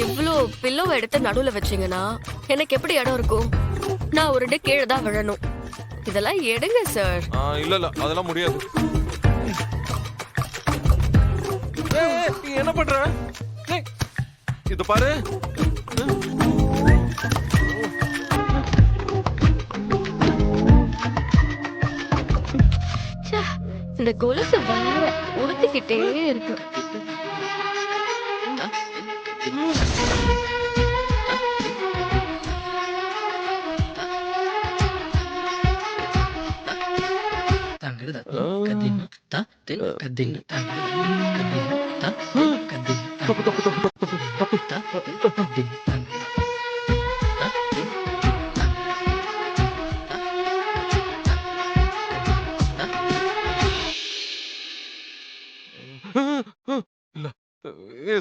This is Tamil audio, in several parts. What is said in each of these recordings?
இவ்ளோ பில்லோவை எடுத்து நடுவுல வச்சீங்கன்னா எனக்கு எப்படி இடம் இருக்கும்? நான் ஒரு டே கீழே தான் விழணும். இதெல்லாம் எடுங்க சார். இல்ல இல்ல அதெல்லாம் முடியாது. நீ என்ன பண்ற? இது பாரு. இந்த கொலுசு வேற உடுத்திக்கிட்டே இருக்கு.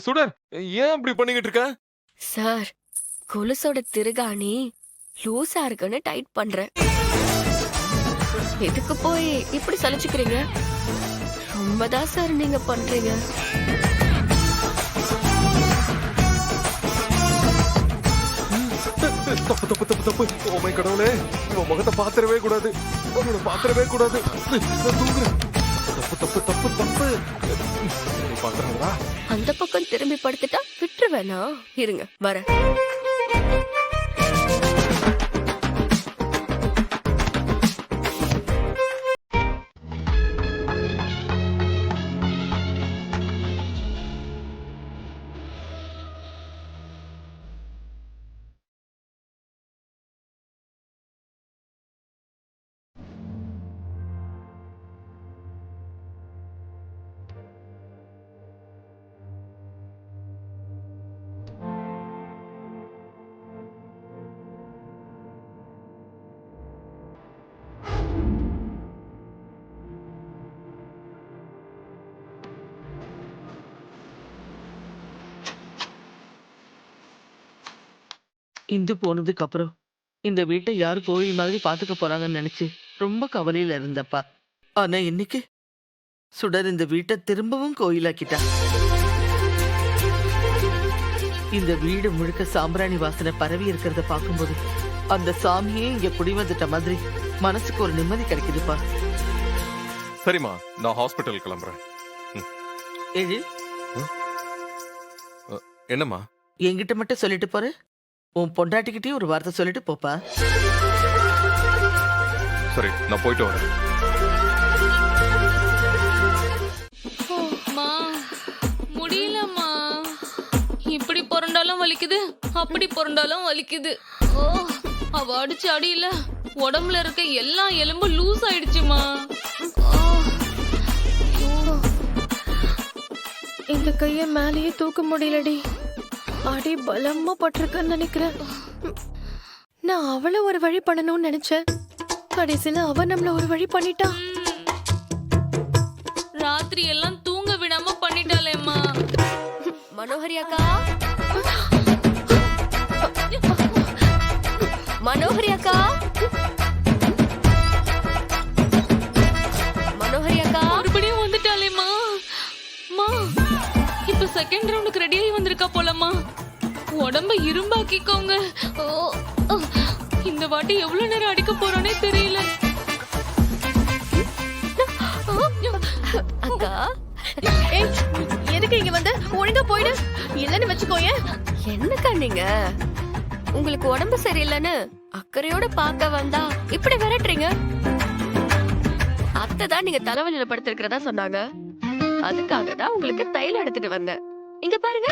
சுடர், ஏன் இப்படி பண்ணிக்கிட்டு இருக்க? சார், கொலுசோட திருகாணி லூசா இருக்குன்னு டைட் பண்றேன். எதுக்கு போய் இப்படி சலிச்சுக்கிறீங்க? ரொம்பதான் சார் நீங்க பண்றீங்க. தப்பு தப்பு தப்பு தப்பு. ஓ மை கடவுளே, உன் முகத்தை பாத்திரவே கூடாது. பாத்திரவே கூடாது. நான் தூங்குறேன். தப்பு தப்பு தப்பு தப்பு. நீ பாக்குறா? அந்த பக்கம் திரும்பி படுத்துட்டா விட்டுருவேனா? இருங்க வரேன். இந்து போனதுக்கு அப்புறம் இந்த வீட்டை யாரு கோயில் மாதிரி பாத்துக்க போறாங்கன்னு நினைச்சு ரொம்ப கவலையில இருந்தப்பா. ஆனா இன்னைக்கு சுடர் இந்த வீட்டை திரும்பவும் கோயிலாக்கிட்டா. இந்த வீடு முழுக்க சாம்பிராணி வாசனை பரவி இருக்கிறத பார்க்கும்போது அந்த சாமியே இங்க குடி வந்துட்ட மாதிரி மனசுக்கு ஒரு நிம்மதி கிடைக்குதுப்பா. சரிம்மா, நான் ஹாஸ்பிட்டல் கிளம்புறேன். எழில், என்னம்மா? என்கிட்ட மட்டும் சொல்லிட்டு போற? உன் பொண்டாட்டிக்கிட்டே ஒரு வார்த்தை சொல்லிட்டு போப்பா. சரி, நான் போயிட்டு வரேன். முடியலம்மா, இப்படி புரண்டாலும் வலிக்குது, அப்படி புரண்டாலும் வலிக்குது. ஓ, அவ அடிச்சு அடியில உடம்புல இருக்க எல்லா எலும்பும் லூஸ் ஆயிடுச்சுமா. இந்த கைய மேலேயே தூக்க முடியலடி. அடி பலமா பட்டிருக்கன்னு நினைக்கிறேன். நான் அவளை ஒரு வழி பண்ணணும்னு நினைச்சேன். கடைசியில அவ நம்மள ஒரு வழி பண்ணிட்டா. ராத்திரி எல்லாம் தூங்க விடாம பண்ணிட்டாளேம்மா. மனோகரி அக்கா, மனோகரி அக்கா, மனோகரி அக்கா, மறுபடியும் வந்துட்டாளேம்மா. மா, இப்ப செகண்ட் ரவுண்டுக்கு ரெடி ஆகி வந்திருக்கா போலம்மா. உடம்ப இரும்பாக்கிக்கோங்க. ஓ, இந்த வாட்டி எவ்வளவு நேரம் அடிக்க போறோனே தெரியல. அக்கா, எதுக்கு இங்க வந்து? ஒழுங்கா போயிடு, இல்லன்னு வச்சுக்கோங்க. என்னக்கா நீங்க? உங்களுக்கு உடம்பு சரியில்லைன்னு அக்கறையோட பார்க்க வந்தா இப்படி விரட்டுறீங்க. அத்தை தான் நீங்க தலைவலியில படுத்திருக்கிறதா சொன்னாங்க. அதுக்காக தான் உங்களுக்கு தைலம் எடுத்துட்டு வந்தேன். இங்க பாருங்க.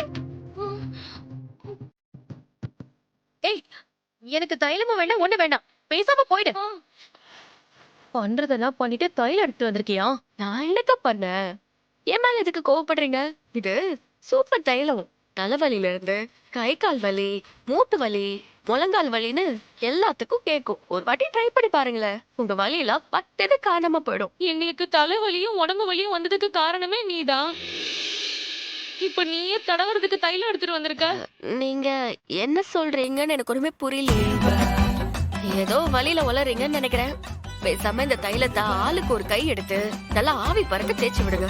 ஏய், எனக்கு தைலமும் வேண்டாம், ஒண்ணு வேண்டாம். பேசாம போயிடு. பண்றதெல்லாம் பண்ணிட்டு தைலம் எடுத்து வந்திருக்கியா? நான் என்னக்கா பண்ணேன்? என் மேல எதுக்கு கோவப்படுறீங்க? இது சூப்பர் தைலம். தலைவலியில இருந்து கை கால் வலி, மூட்டு வலி, முழங்கால் வலின்னு எல்லாத்துக்கும் கேட்கும். ஒரு வாட்டி ட்ரை பண்ணி பாருங்களேன். உங்க வலியெல்லாம் பட்டது காணாம போயிடும். எங்களுக்கு தலைவலியும் உடம்பு வலியும் வந்ததுக்கு காரணமே நீதான். இப்ப நீயே தடவறதுக்கு தைலம் எடுத்துட்டு வந்திருக்க. நீங்க என்ன சொல்றீங்கன்னு எனக்கு ஒண்ணுமே புரியலையே. ஏதோ வலியில உளறீங்கன்னு நினைக்கிறேன். பேசாம இந்த தைலத்தை ஆளுக்கு ஒரு கை எடுத்து நல்லா ஆவி பறக்க தேய்ச்சி விடுங்க.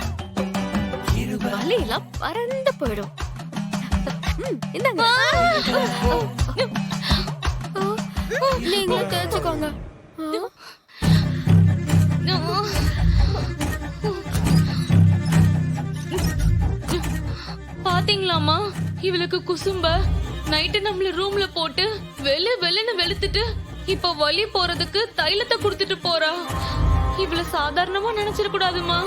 வலியெல்லாம் பறந்து போயிடும். இந்தாங்க நீங்களும் தேய்ச்சுக்கோங்க பாத்தீங்களாமா இவளுக்கு குசும்ப நைட்டு நம்மள ரூம்ல போட்டு வெளுன்னு வெளுத்துட்டு இப்ப வலி போறதுக்கு தைலத்தை குடுத்துட்டு போறா. இவள சாதாரணமா நினைச்சிட கூடாதுமா.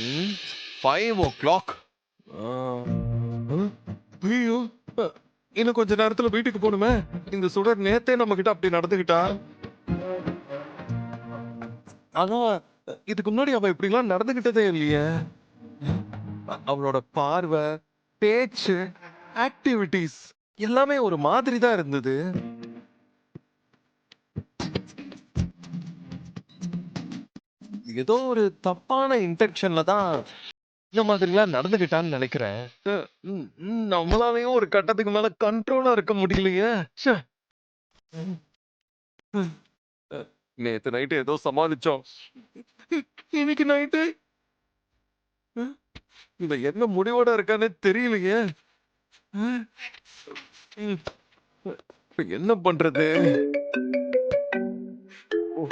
ம், 5 o'clock. ஐயோ, இன்னும் கொஞ்ச நேரத்துல வீட்டுக்கு போகணுமே. இந்த சுடர் நேத்தே நம்ம கிட்ட அப்படி நடந்துகிட்டா. ஆனா இதுக்கு முன்னாடி அவ இப்படி எல்லாம் நடந்துகிட்டதே இல்லையே. அவளோட பார்வை, பேச்சு, ஆக்டிவிட்டிஸ் எல்லாமே ஒரு மாதிரி தான் இருந்தது. ஏதோ ஒரு தப்பான இன்டென்ஷன்ல தான் இந்த மாதிரிலாம் நடந்துகிட்டான்னு நினைக்கிறேன். நம்மளாலையும் ஒரு கட்டத்துக்கு மேல கண்ட்ரோலா இருக்க முடியலையே. ச்சே. நேத்து நைட்டு ஏதோ சமாளிச்சோம். இன்னைக்கு நைட்டு இவ என்ன முடிவோட இருக்கானே தெரியலையே. ம், இப்ப என்ன பண்றது? ஓ.